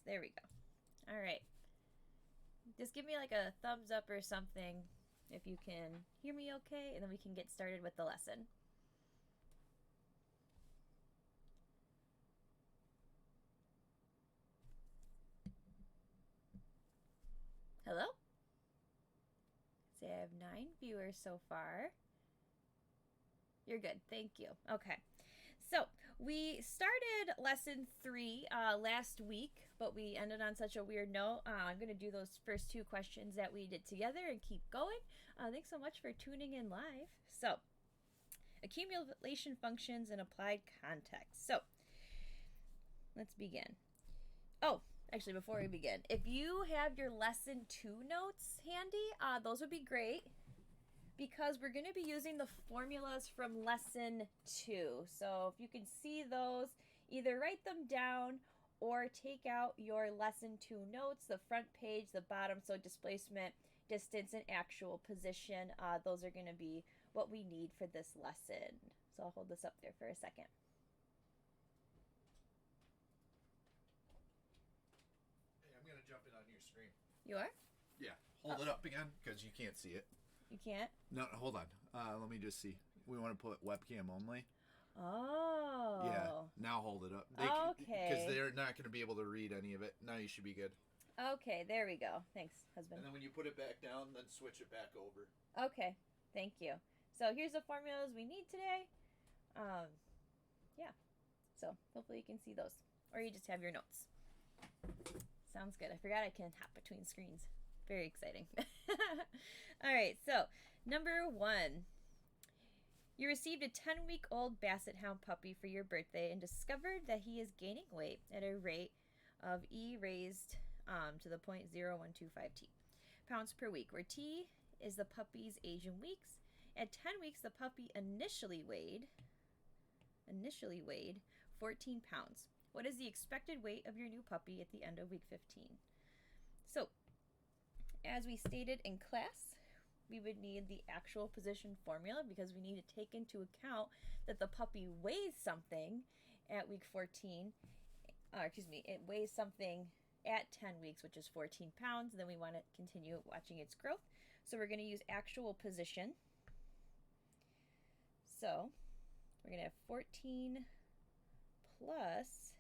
There we go. All right. Just give me like a thumbs up or something if you can hear me okay, and then we can get started with the lesson. Hello? See, I have 9 viewers so far. You're good. Thank you. Okay. So we started lesson 3 last week, but we ended on such a weird note. I'm going to do those first 2 questions that we did together and keep going. Thanks so much for tuning in live. So, accumulation functions in applied context. So, let's begin. Oh, actually, before we begin, if you have your lesson 2 notes handy, those would be great, because we're going to be using the formulas from lesson 2. So if you can see those, either write them down or take out your lesson 2 notes, the front page, the bottom, so displacement, distance, and actual position. Those are going to be what we need for this lesson. So I'll hold this up there for a second. Hey, I'm going to jump in on your screen. You are? Yeah. Hold it up again because you can't see it. You can't? No, hold on. Let me just see. We want to put webcam only. Oh. Yeah. Now hold it up. Okay. Because they're not going to be able to read any of it. Now you should be good. Okay, there we go. Thanks, husband. And then when you put it back down, then switch it back over. Okay, thank you. So here's the formulas we need today. Yeah. So hopefully you can see those. Or you just have your notes. Sounds good. I forgot I can hop between screens. Very exciting. All right, so number 1. You received a 10-week-old Basset Hound puppy for your birthday and discovered that he is gaining weight at a rate of e raised to the 0.0125 t pounds per week, where t is the puppy's age in weeks. At 10 weeks, the puppy initially weighed 14 pounds. What is the expected weight of your new puppy at the end of week 15? So, as we stated in class, we would need the actual position formula because we need to take into account that the puppy weighs something at week 14. It weighs something at 10 weeks, which is 14 pounds. And then we want to continue watching its growth. So we're going to use actual position. So we're going to have 14 plus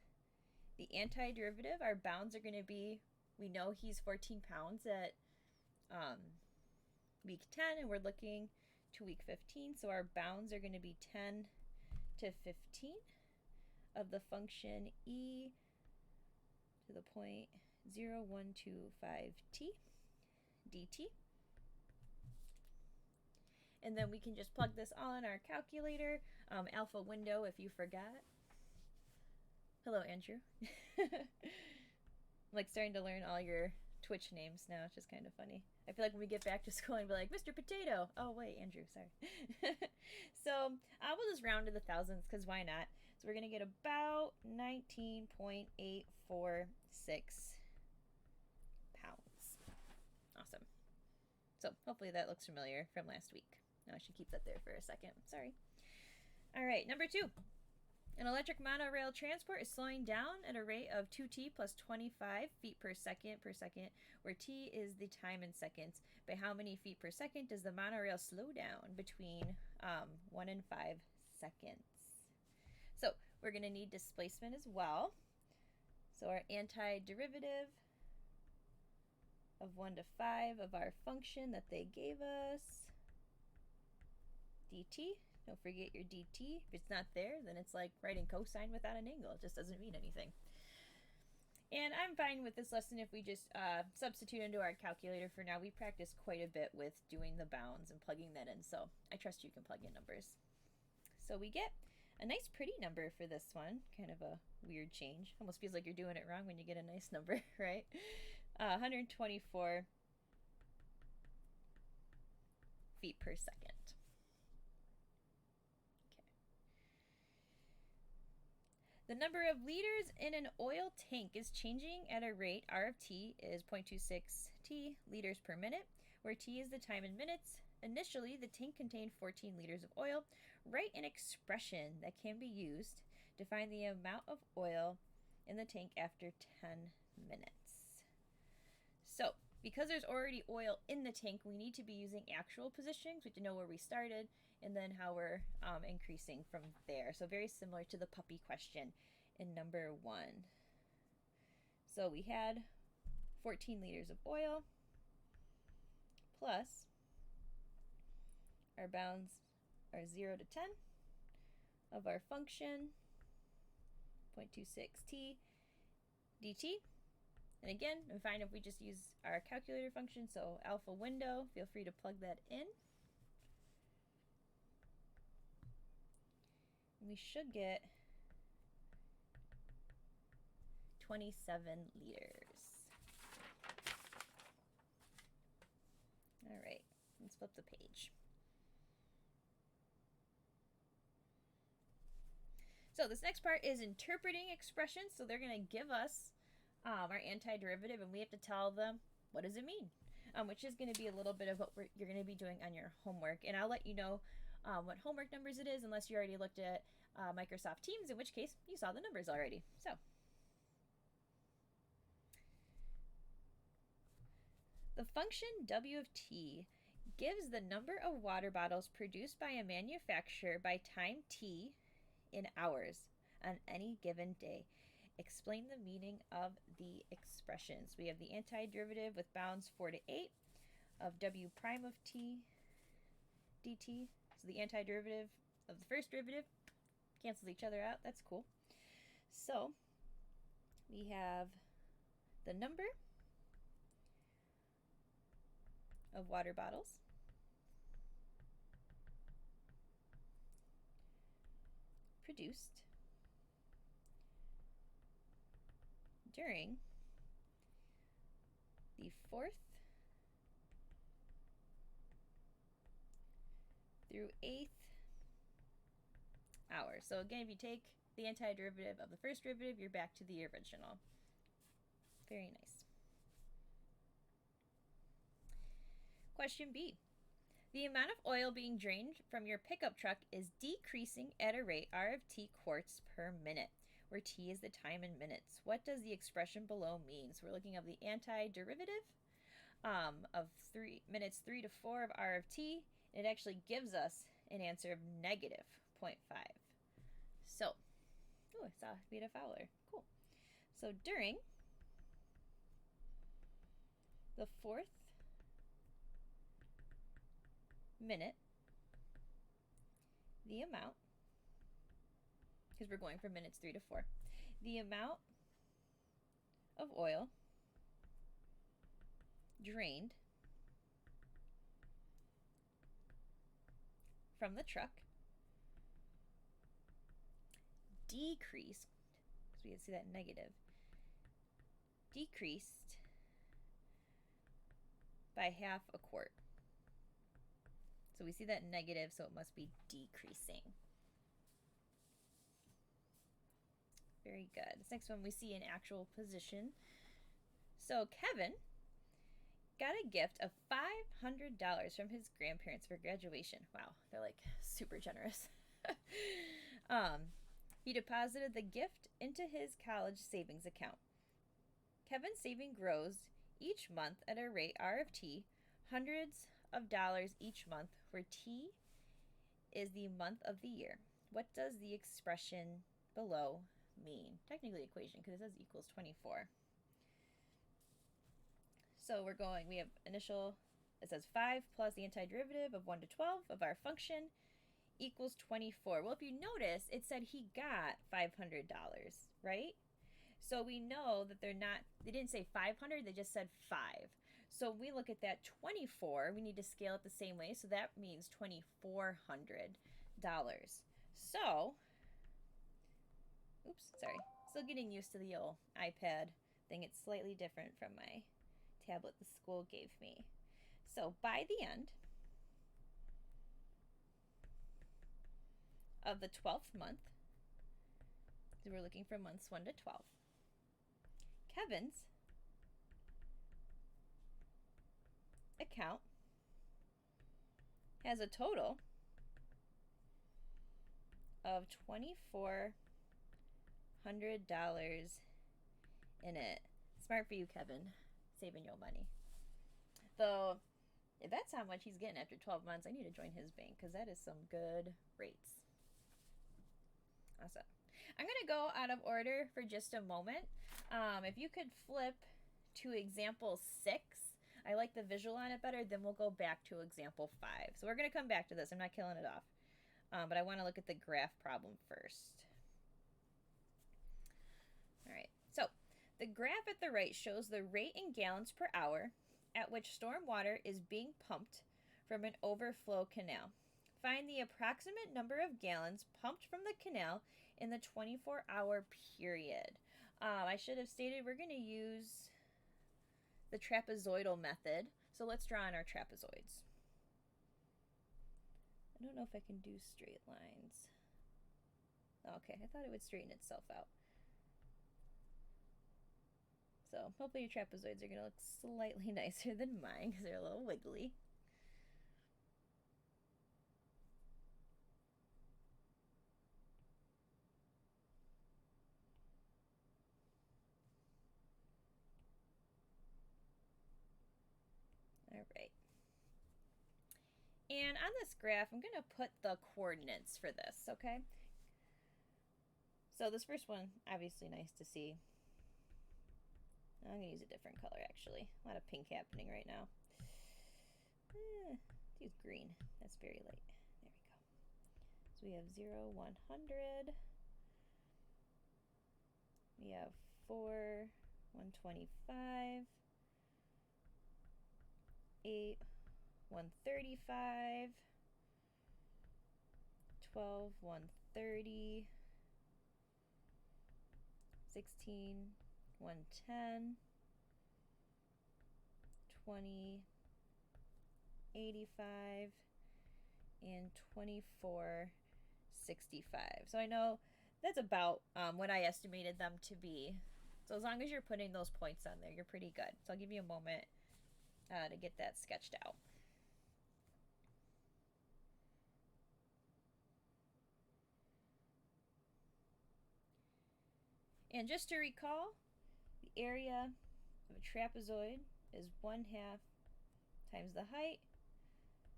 the antiderivative. Our bounds are going to be, we know he's 14 pounds at week 10, and we're looking to week 15. So our bounds are going to be 10 to 15 of the function e to the 0.0125 t dt. And then we can just plug this all in our calculator. Alpha window if you forgot. Hello, Andrew. I'm like starting to learn all your Twitch names now. It's just kind of funny. I feel like when we get back to school and be like, Mr. Potato. Oh, wait, Andrew, sorry. So I will just round to the thousands because why not? So we're going to get about 19.846 pounds. Awesome. So hopefully that looks familiar from last week. Now I should keep that there for a second. Sorry. All right, number 2. An electric monorail transport is slowing down at a rate of 2t plus 25 feet per second, where t is the time in seconds. By how many feet per second does the monorail slow down? Between 1 and 5 seconds. So we're going to need displacement as well. So our antiderivative of 1 to 5 of our function that they gave us, dt. Don't forget your dt. If it's not there, then it's like writing cosine without an angle. It just doesn't mean anything. And I'm fine with this lesson if we just substitute into our calculator for now. We practiced quite a bit with doing the bounds and plugging that in, so I trust you can plug in numbers. So we get a nice pretty number for this one. Kind of a weird change. Almost feels like you're doing it wrong when you get a nice number, right? 124 feet per second. The number of liters in an oil tank is changing at a rate, R of t is 0.26 t liters per minute, where t is the time in minutes. Initially, the tank contained 14 liters of oil. Write an expression that can be used to find the amount of oil in the tank after 10 minutes. So, because there's already oil in the tank, we need to be using actual positionings. We have to know where we started and then how we're increasing from there. So very similar to the puppy question in number 1. So we had 14 liters of oil plus our bounds are 0 to 10 of our function 0.26 t dt. And again, I'm fine if we just use our calculator function. So alpha window, feel free to plug that in. And we should get 27 liters. All right, let's flip the page. So this next part is interpreting expressions. So they're going to give us our antiderivative, and we have to tell them what does it mean, which is going to be a little bit of what you're going to be doing on your homework. And I'll let you know what homework numbers it is, unless you already looked at Microsoft Teams, in which case you saw the numbers already. So the function w of t gives the number of water bottles produced by a manufacturer by time t in hours on any given day. Explain the meaning of the expressions. We have the antiderivative with bounds 4 to 8 of w prime of t dt. So the antiderivative of the first derivative cancels each other out. That's cool. So we have the number of water bottles produced during the 4th through 8th hour. So again, if you take the antiderivative of the first derivative, you're back to the original. Very nice. Question B. The amount of oil being drained from your pickup truck is decreasing at a rate r of t quarts per minute, where t is the time in minutes. What does the expression below mean? So we're looking at the antiderivative of minutes 3 to 4 of r of t. It actually gives us an answer of negative 0.5. So, I saw Vita Fowler. Cool. So during the 4th minute, the amount, because we're going from minutes 3 to 4, the amount of oil drained from the truck decreased, because we can see that negative, decreased by half a quart. So we see that negative, so it must be decreasing. Very good. This next one we see in actual position. So Kevin got a gift of $500 from his grandparents for graduation. Wow, they're like super generous. He deposited the gift into his college savings account. Kevin's saving grows each month at a rate r of t, hundreds of dollars each month, where t is the month of the year. What does the expression below mean? Technically equation, because it says equals 24. So we have initial, it says 5 plus the antiderivative of 1 to 12 of our function equals 24. Well, if you notice, it said he got $500, right? So we know that they didn't say 500, they just said 5. So when we look at that 24, we need to scale it the same way. So that means $2,400. So, oops, sorry. Still getting used to the old iPad thing. It's slightly different from my tablet the school gave me. So by the end of the 12th month, so we're looking for months 1 to 12, Kevin's account has a total of $2,400 in it. Smart for you, Kevin. Saving your money. Though, if that's how much he's getting after 12 months, I need to join his bank because that is some good rates. Awesome. I'm going to go out of order for just a moment. If you could flip to example 6, I like the visual on it better, then we'll go back to example 5. So we're going to come back to this. I'm not killing it off. But I want to look at the graph problem first. All right. So the graph at the right shows the rate in gallons per hour at which storm water is being pumped from an overflow canal. Find the approximate number of gallons pumped from the canal in the 24-hour period. I should have stated we're going to use the trapezoidal method. So let's draw on our trapezoids. I don't know if I can do straight lines. Okay, I thought it would straighten itself out. So hopefully your trapezoids are going to look slightly nicer than mine because they're a little wiggly. All right. And on this graph, I'm going to put the coordinates for this, okay? So this first one, obviously nice to see. I'm going to use a different color, actually. A lot of pink happening right now. Let's use green. That's very light. There we go. So we have 0, 100. We have 4, 125. 8, 135. 12, 130. 16, 110. 20, 85, and 24, 65. So I know that's about what I estimated them to be. So as long as you're putting those points on there, you're pretty good. So I'll give you a moment to get that sketched out. And just to recall, the area of a trapezoid is 1/2 times the height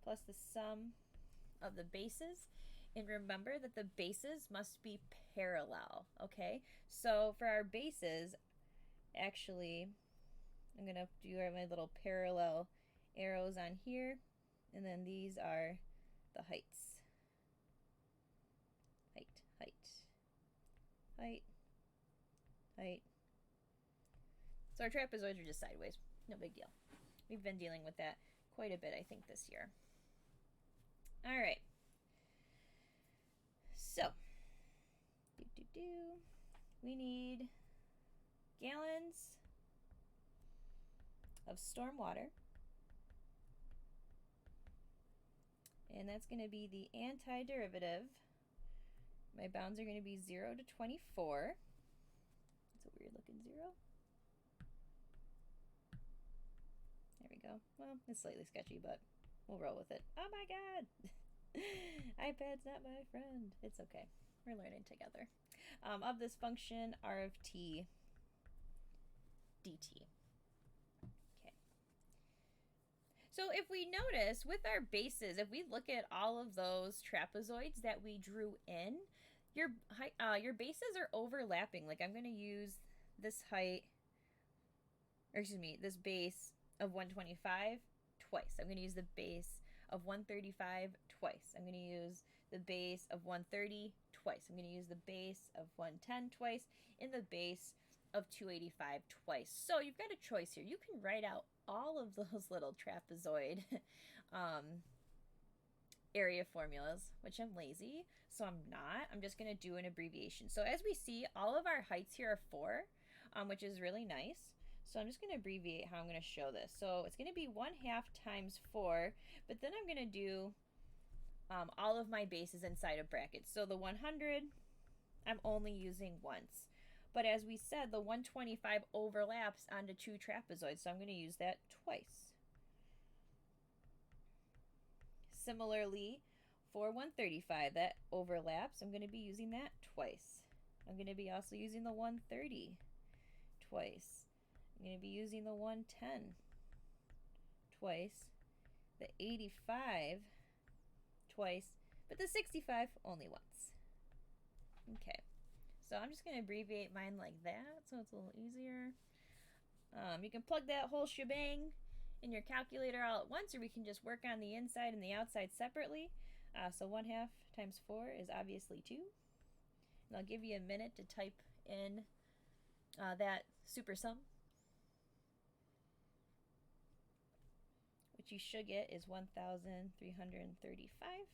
plus the sum of the bases. And remember that the bases must be parallel, okay? So for our bases, actually, I'm going to do my little parallel arrows on here. And then these are the heights. Height, height, height, height. So our trapezoids are just sideways. No big deal. We've been dealing with that quite a bit, I think, this year. All right. So, we need gallons of storm water. And that's going to be the antiderivative. My bounds are going to be 0 to 24. That's a weird looking 0. There we go. Well, it's slightly sketchy, but we'll roll with it. Oh my god! iPad's not my friend. It's okay. We're learning together. Of this function, r of t dt. Okay. So if we notice with our bases, if we look at all of those trapezoids that we drew in, your bases are overlapping. Like I'm going to use this height, or excuse me, this base of 125 twice. I'm going to use the base of 135 twice. I'm going to use the base of 130 twice. I'm going to use the base of 110 twice and the base of 285 twice. So you've got a choice here. You can write out all of those little trapezoid area formulas, which I'm lazy, so I'm not. I'm just going to do an abbreviation. So as we see, all of our heights here are 4, which is really nice. So I'm just going to abbreviate how I'm going to show this. So it's going to be 1/2 times 4, but then I'm going to do all of my bases inside of brackets. So the 100, I'm only using once. But as we said, the 125 overlaps onto 2 trapezoids, so I'm going to use that twice. Similarly, for 135, that overlaps. I'm going to be using that twice. I'm going to be also using the 130 twice. I'm going to be using the 110 twice, the 85 twice, but the 65 only once. Okay, so I'm just going to abbreviate mine like that so it's a little easier. You can plug that whole shebang in your calculator all at once, or we can just work on the inside and the outside separately. So 1/2 times 4 is obviously 2. And I'll give you a minute to type in that super sum. What you should get is 1,335,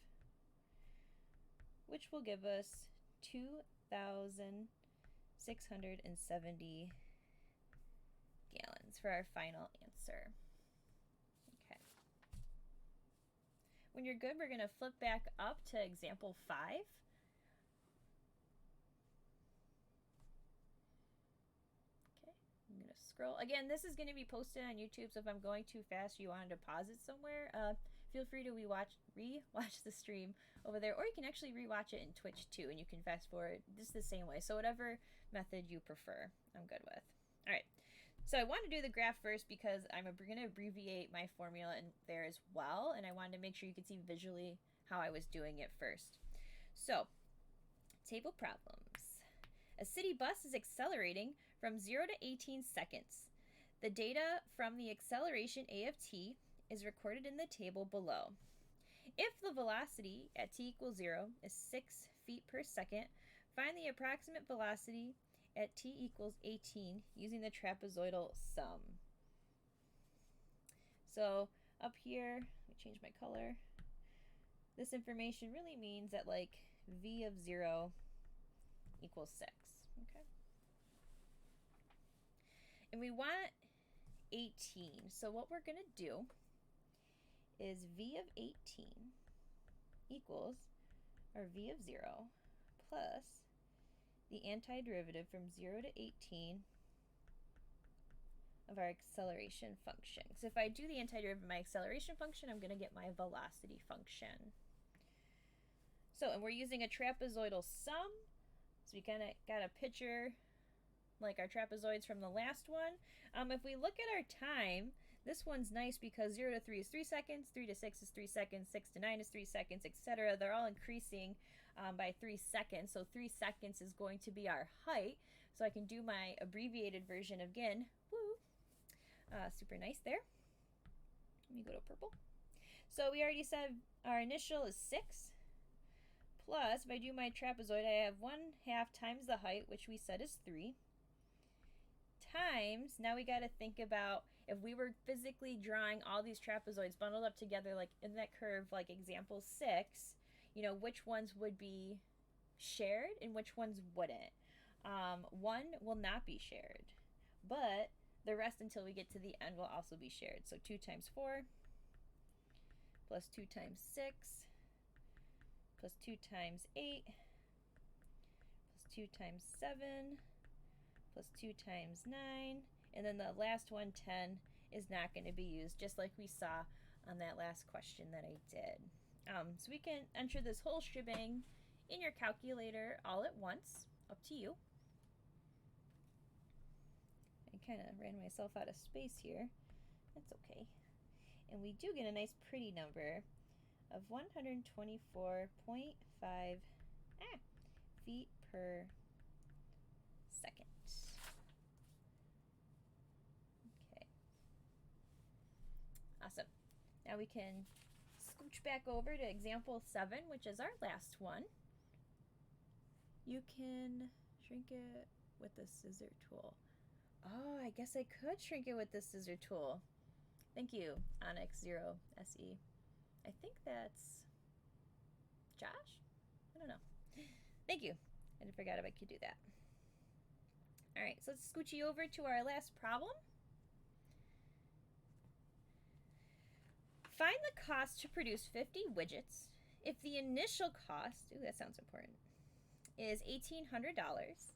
which will give us 2,670 gallons for our final answer. Okay. When you're good, we're going to flip back up to example 5. Okay, I'm going to scroll. Again, this is going to be posted on YouTube, so if I'm going too fast, you wanted to pause it somewhere, feel free to re-watch the stream over there, or you can actually re-watch it in Twitch too, and you can fast forward just the same way. So whatever method you prefer, I'm good with. All right. So I want to do the graph first because I'm going to abbreviate my formula in there as well, and I wanted to make sure you could see visually how I was doing it first. So, table problems. A city bus is accelerating from 0 to 18 seconds. The data from the acceleration a of t is recorded in the table below. If the velocity at t equals 0 is 6 feet per second, find the approximate velocity at t equals 18 using the trapezoidal sum. So up here, let me change my color. This information really means that like v of 0 equals 6. Okay. And we want 18. So what we're going to do is v of 18 equals our v of 0 plus the antiderivative from 0 to 18 of our acceleration function. So if I do the antiderivative of my acceleration function, I'm going to get my velocity function. So, and we're using a trapezoidal sum. So we kind of got a picture like our trapezoids from the last one. If we look at our time, this one's nice because 0 to 3 is 3 seconds, 3 to 6 is 3 seconds, 6 to 9 is 3 seconds, etc. They're all increasing by 3 seconds. So 3 seconds is going to be our height. So I can do my abbreviated version again. Woo! Super nice there. Let me go to purple. So we already said our initial is 6. Plus, if I do my trapezoid, I have 1/2 times the height, which we said is 3. Times, now we got to think about if we were physically drawing all these trapezoids bundled up together, like in that curve, like example 6, you know, which ones would be shared and which ones wouldn't. One will not be shared, but the rest until we get to the end will also be shared. So 2 times 4 plus 2 times 6 plus 2 times 8 plus 2 times 7 plus 2 times 9, and then the last one, 10, is not going to be used, just like we saw on that last question that I did. So we can enter this whole shebang in your calculator all at once, up to you. I kind of ran myself out of space here. That's okay. And we do get a nice pretty number of 124.5 feet per second. Okay. Awesome. Now we can scooch back over to example 7, which is our last one. You can shrink it with the scissor tool. Oh, I guess I could shrink it with the scissor tool. Thank you, Onyx0SE. I think that's Josh? I don't know. Thank you. I forgot if I could do that. All right, so let's scooch you over to our last problem. Find the cost to produce 50 widgets if the initial cost, ooh, that sounds important, is $1,800,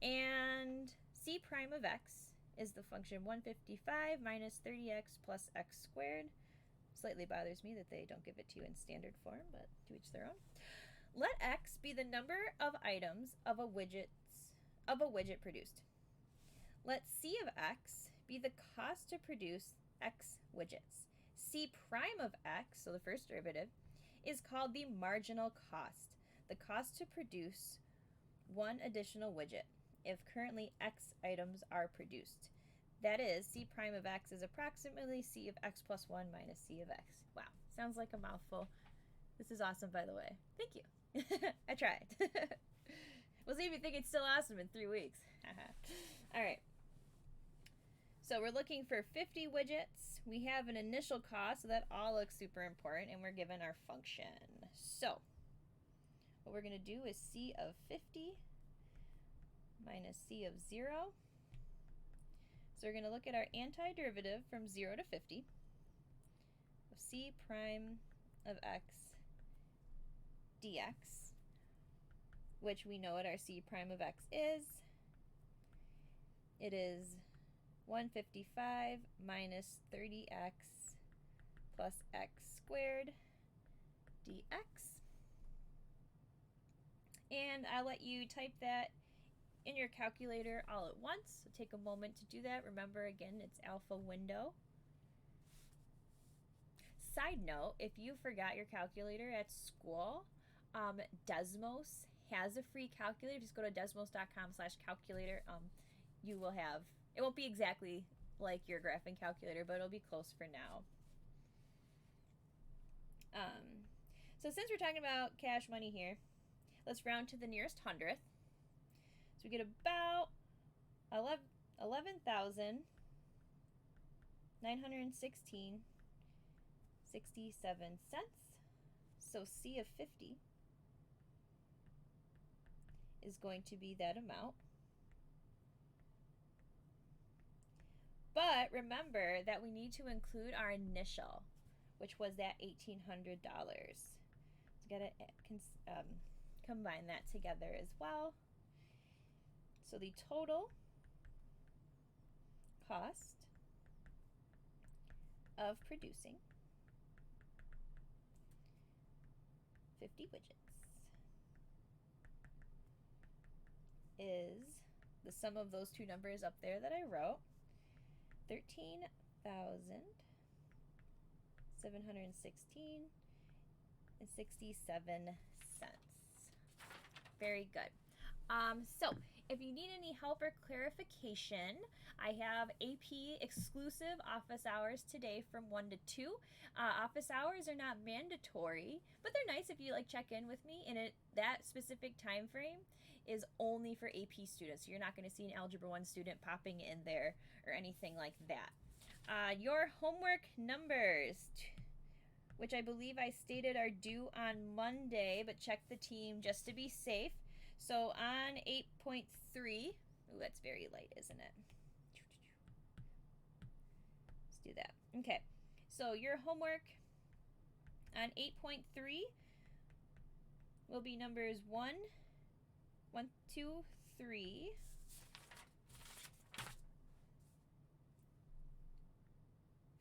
and c prime of x is the function 155 minus 30x plus x squared. Slightly bothers me that they don't give it to you in standard form, but to each their own. Let x be the number of items of a widget produced. let C of x be the cost to produce x widgets. C prime of x, so the first derivative, is called the marginal cost, the cost to produce one additional widget if currently x items are produced. That is, C prime of x is approximately C of x plus 1 minus C of x. Wow, sounds like a mouthful. This is awesome, by the way. Thank you. I tried. We'll see if you think it's still awesome in 3 weeks. All right. So we're looking for 50 widgets. We have an initial cost, so that all looks super important, and we're given our function. So what we're going to do is C of 50 minus C of 0. So we're going to look at our antiderivative from 0 to 50 of C prime of x dx, which we know what our C prime of x is. It is 155 minus 30x plus x squared dx. And I'll let you type that in your calculator all at once. So take a moment to do that. Remember, again, it's alpha window. Side note, if you forgot your calculator at school, Desmos has a free calculator. Just go to desmos.com/calculator. You will have, it won't be exactly like your graphing calculator, but it'll be close for now. So since we're talking about cash money here, let's round to the nearest hundredth. So we get about 11,916.67 cents. So C of 50 is going to be that amount. But remember that we need to include our initial, which was that $1,800. So got to combine that together as well. So the total cost of producing 50 widgets is the sum of those two numbers up there that I wrote, $13,716.67. Very good. So if you need any help or clarification, I have AP exclusive office hours today from 1 to 2. Office hours are not mandatory, but they're nice if you check in with me. And that specific time frame is only for AP students. So you're not going to see an Algebra 1 student popping in there or anything like that. Your homework numbers, which I believe I stated are due on Monday, but check the team just to be safe. So on 8.3, ooh, that's very light, isn't it? Let's do that. Okay, so your homework on 8.3 will be numbers 1, 2, 3,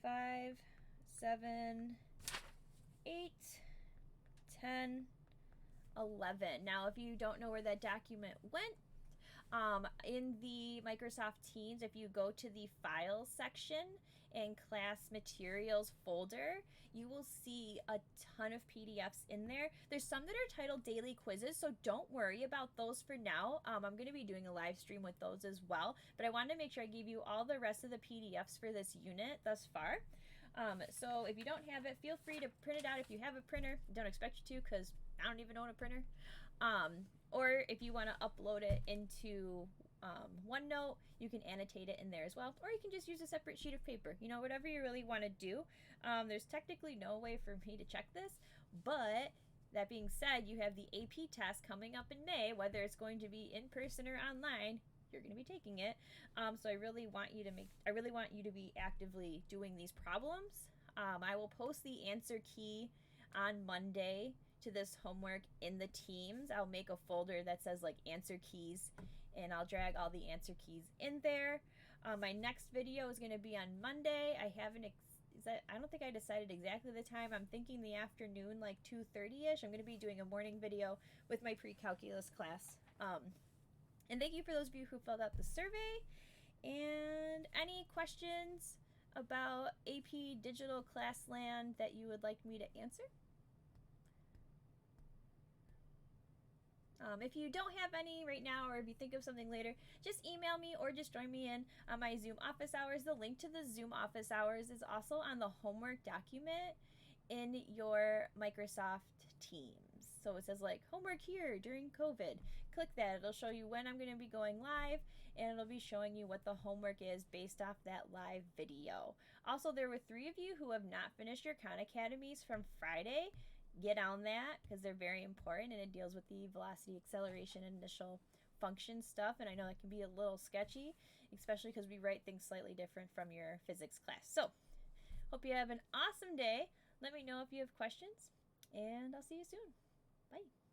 5, 7, 8, 10, 11. Now, if you don't know where that document went, in the Microsoft Teams, if you go to the Files section and Class Materials folder, you will see a ton of PDFs in there. There's some that are titled Daily Quizzes, so don't worry about those for now. I'm going to be doing a live stream with those as well, but I wanted to make sure I gave you all the rest of the PDFs for this unit thus far. So if you don't have it, feel free to print it out. If you have a printer, don't expect you to, because I don't even own a printer. Or if you want to upload it into OneNote, you can annotate it in there as well. Or you can just use a separate sheet of paper. You know, whatever you really want to do. There's technically no way for me to check this, but that being said, you have the AP test coming up in May, whether it's going to be in person or online. You're going to be taking it. So I really want you to be actively doing these problems. I will post the answer key on Monday to this homework in the Teams. I'll make a folder that says answer keys, and I'll drag all the answer keys in there. My next video is going to be on Monday. I don't think I decided exactly the time. I'm thinking the afternoon, 2:30ish. I'm going to be doing a morning video with my pre-calculus class. And thank you for those of you who filled out the survey. And any questions about AP Digital Class Land that you would like me to answer? If you don't have any right now, or if you think of something later, just email me or just join me in on my Zoom office hours. The link to the Zoom office hours is also on the homework document in your Microsoft Teams. So it says like homework here during COVID. Click that. It'll show you when I'm going to be going live, and it'll be showing you what the homework is based off that live video. Also, there were 3 of you who have not finished your Khan Academies from Friday. Get on that because they're very important, and it deals with the velocity, acceleration, and initial function stuff. And I know that can be a little sketchy, especially because we write things slightly different from your physics class. So, hope you have an awesome day. Let me know if you have questions, and I'll see you soon. Bye.